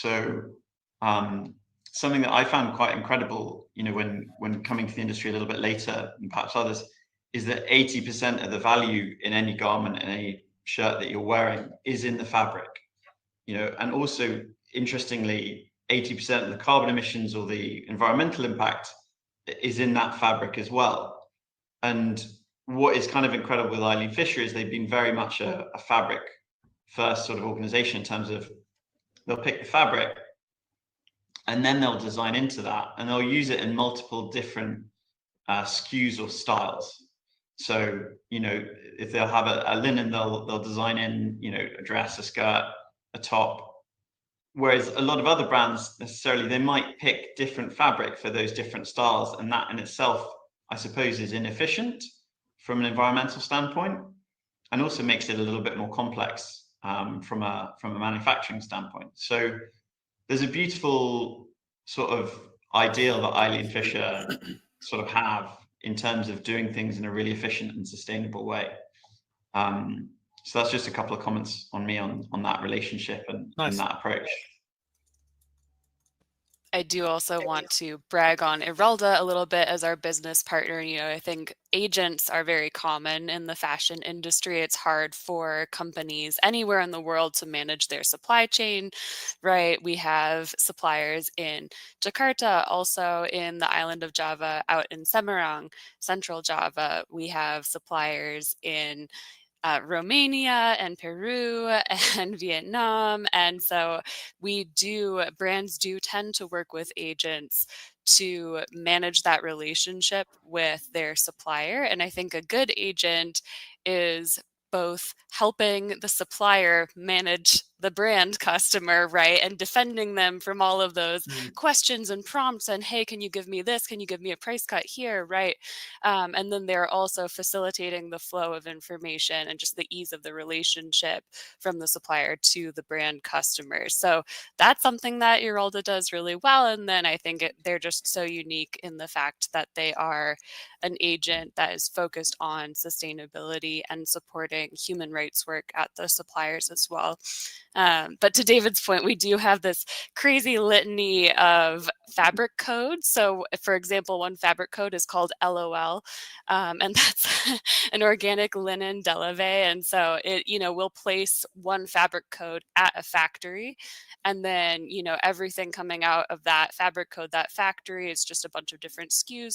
So something that I found quite incredible, when coming to the industry a little bit later, and perhaps others, is that 80% of the value in any garment and any shirt that you're wearing is in the fabric. And also interestingly, 80% of the carbon emissions or the environmental impact is in that fabric as well. And what is kind of incredible with Eileen Fisher is they've been very much a fabric first sort of organization in terms of they'll pick the fabric and then they'll design into that and they'll use it in multiple different SKUs or styles. So, if they'll have a linen, they'll design in, a dress, a skirt, a top. Whereas a lot of other brands necessarily, they might pick different fabric for those different styles. And that in itself, I suppose, is inefficient from an environmental standpoint and also makes it a little bit more complex from a manufacturing standpoint. So there's a beautiful sort of ideal that Eileen Fisher sort of have in terms of doing things in a really efficient and sustainable way. So that's just a couple of comments on me on that relationship and that approach. I do also want to brag on Eralda a little bit as our business partner. I think agents are very common in the fashion industry. It's hard for companies anywhere in the world to manage their supply chain, right? We have suppliers in Jakarta, also in the island of Java, out in Semarang, Central Java. We have suppliers in Romania and Peru and Vietnam. And so brands do tend to work with agents to manage that relationship with their supplier. And I think a good agent is both helping the supplier manage the brand customer, right? And defending them from all of those questions and prompts and, hey, can you give me this? Can you give me a price cut here, right? And then they're also facilitating the flow of information and just the ease of the relationship from the supplier to the brand customers. So that's something that Eralda does really well. And then I think they're just so unique in the fact that they are an agent that is focused on sustainability and supporting human rights work at the suppliers as well. But to David's point, we do have this crazy litany of fabric codes. So for example, one fabric code is called LOL, and that's an organic linen délave. And so it, we'll place one fabric code at a factory, and then, everything coming out of that fabric code, that factory is just a bunch of different SKUs